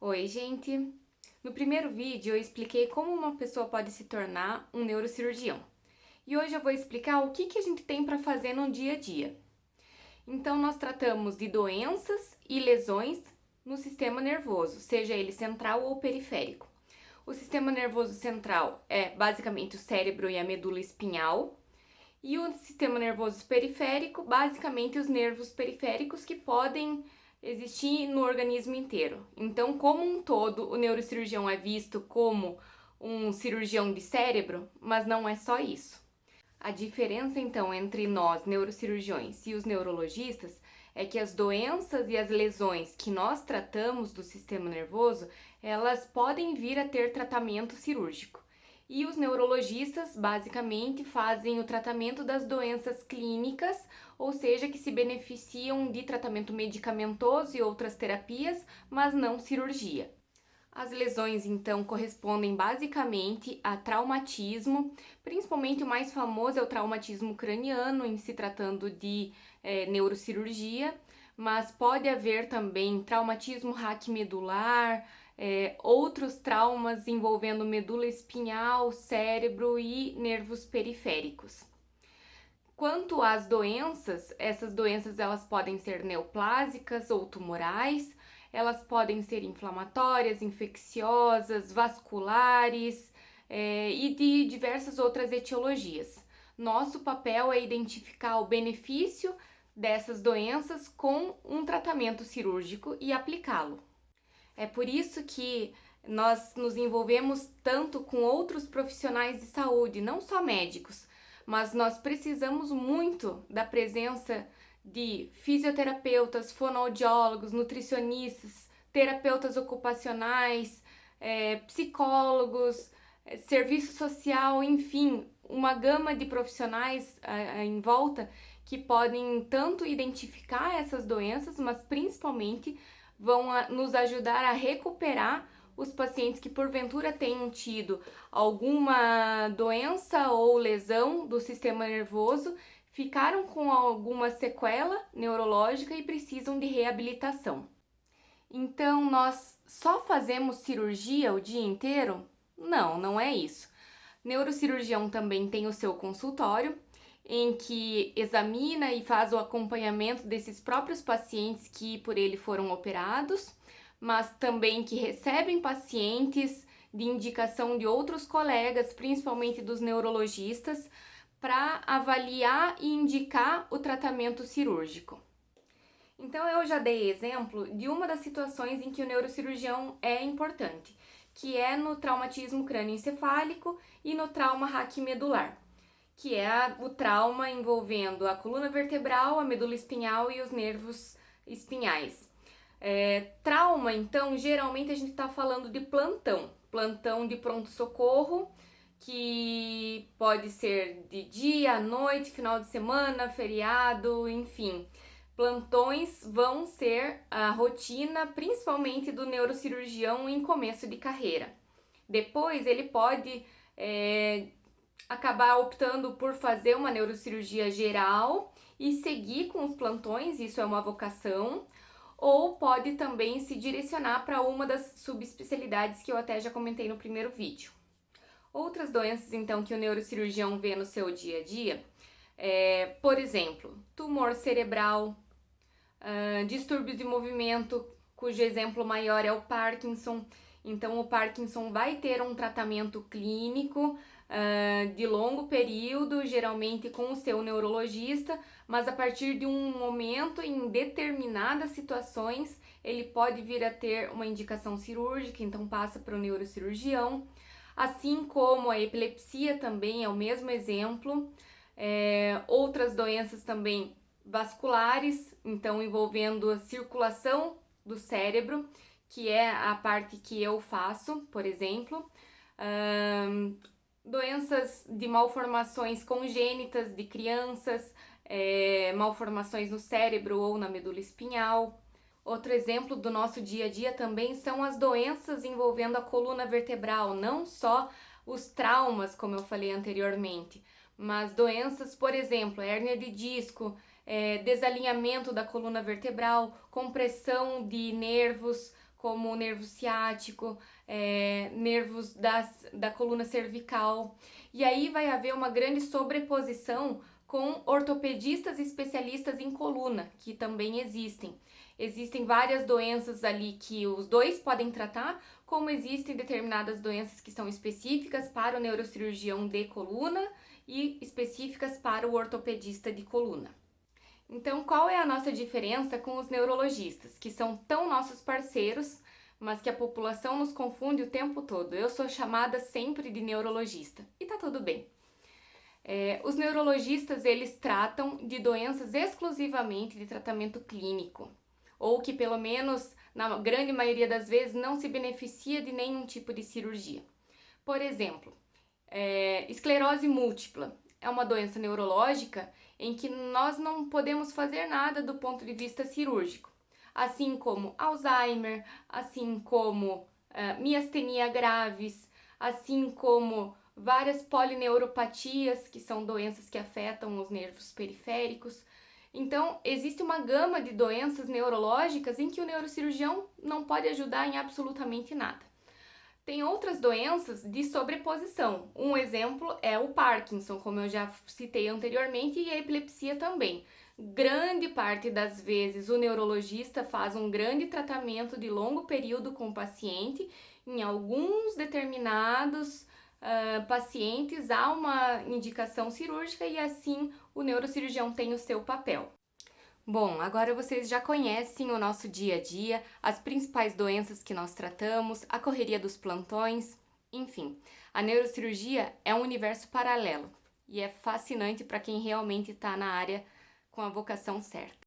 Oi, gente! No primeiro vídeo eu expliquei como uma pessoa pode se tornar um neurocirurgião. E hoje eu vou explicar o que a gente tem para fazer no dia a dia. Então, nós tratamos de doenças e lesões no sistema nervoso, seja ele central ou periférico. O sistema nervoso central é basicamente o cérebro e a medula espinhal, e o sistema nervoso periférico, basicamente os nervos periféricos que podem existir no organismo inteiro. Então, como um todo, o neurocirurgião é visto como um cirurgião de cérebro, mas não é só isso. A diferença, então, entre nós, neurocirurgiões, e os neurologistas é que as doenças e as lesões que nós tratamos do sistema nervoso, elas podem vir a ter tratamento cirúrgico. E os neurologistas, basicamente, fazem o tratamento das doenças clínicas, ou seja, que se beneficiam de tratamento medicamentoso e outras terapias, mas não cirurgia. As lesões, então, correspondem basicamente a traumatismo, principalmente o mais famoso é o traumatismo craniano, em se tratando de neurocirurgia, mas pode haver também traumatismo raquimedular, outros traumas envolvendo medula espinhal, cérebro e nervos periféricos. Quanto às doenças, essas doenças elas podem ser neoplásicas ou tumorais, elas podem ser inflamatórias, infecciosas, vasculares e de diversas outras etiologias. Nosso papel é identificar o benefício dessas doenças com um tratamento cirúrgico e aplicá-lo. É por isso que nós nos envolvemos tanto com outros profissionais de saúde, não só médicos, mas nós precisamos muito da presença de fisioterapeutas, fonoaudiólogos, nutricionistas, terapeutas ocupacionais, psicólogos, serviço social, enfim, uma gama de profissionais em volta que podem tanto identificar essas doenças, mas principalmente vão nos ajudar a recuperar os pacientes que porventura tenham tido alguma doença ou lesão do sistema nervoso, ficaram com alguma sequela neurológica e precisam de reabilitação. Então, nós só fazemos cirurgia o dia inteiro? Não, não é isso. Neurocirurgião também tem o seu consultório, em que examina e faz o acompanhamento desses próprios pacientes que por ele foram operados, mas também que recebem pacientes de indicação de outros colegas, principalmente dos neurologistas, para avaliar e indicar o tratamento cirúrgico. Então eu já dei exemplo de uma das situações em que o neurocirurgião é importante, que é no traumatismo crânioencefálico e no trauma raquimedular, que é o trauma envolvendo a coluna vertebral, a medula espinhal e os nervos espinhais. Trauma, então, geralmente a gente está falando de plantão de pronto-socorro, que pode ser de dia, à noite, final de semana, feriado, enfim. Plantões vão ser a rotina, principalmente do neurocirurgião em começo de carreira. Depois ele pode acabar optando por fazer uma neurocirurgia geral e seguir com os plantões, isso é uma vocação, ou pode também se direcionar para uma das subespecialidades que eu até já comentei no primeiro vídeo. Outras doenças, então, que o neurocirurgião vê no seu dia a dia, por exemplo, tumor cerebral, distúrbios de movimento, cujo exemplo maior é o Parkinson. Então, o Parkinson vai ter um tratamento clínico de longo período, geralmente com o seu neurologista, mas a partir de um momento, em determinadas situações, ele pode vir a ter uma indicação cirúrgica, então passa para o neurocirurgião. Assim como a epilepsia também é o mesmo exemplo. Outras doenças também vasculares, então envolvendo a circulação do cérebro, que é a parte que eu faço, por exemplo. Doenças de malformações congênitas de crianças, malformações no cérebro ou na medula espinhal. Outro exemplo do nosso dia a dia também são as doenças envolvendo a coluna vertebral, não só os traumas, como eu falei anteriormente, mas doenças, por exemplo, hérnia de disco, desalinhamento da coluna vertebral, compressão de nervos, como o nervo ciático, nervos da coluna cervical. E aí vai haver uma grande sobreposição com ortopedistas especialistas em coluna, que também existem. Existem várias doenças ali que os dois podem tratar, como existem determinadas doenças que são específicas para o neurocirurgião de coluna e específicas para o ortopedista de coluna. Então, qual é a nossa diferença com os neurologistas, que são tão nossos parceiros, mas que a população nos confunde o tempo todo? Eu sou chamada sempre de neurologista, e tá tudo bem. Os neurologistas, eles tratam de doenças exclusivamente de tratamento clínico, ou que pelo menos, na grande maioria das vezes, não se beneficia de nenhum tipo de cirurgia. Por exemplo, esclerose múltipla é uma doença neurológica em que nós não podemos fazer nada do ponto de vista cirúrgico, assim como Alzheimer, assim como miastenia graves, assim como várias polineuropatias, que são doenças que afetam os nervos periféricos. Então, existe uma gama de doenças neurológicas em que o neurocirurgião não pode ajudar em absolutamente nada. Tem outras doenças de sobreposição. Um exemplo é o Parkinson, como eu já citei anteriormente, e a epilepsia também. Grande parte das vezes o neurologista faz um grande tratamento de longo período com o paciente. Em alguns determinados pacientes há uma indicação cirúrgica e assim o neurocirurgião tem o seu papel. Bom, agora vocês já conhecem o nosso dia a dia, as principais doenças que nós tratamos, a correria dos plantões, enfim. A neurocirurgia é um universo paralelo e é fascinante para quem realmente está na área com a vocação certa.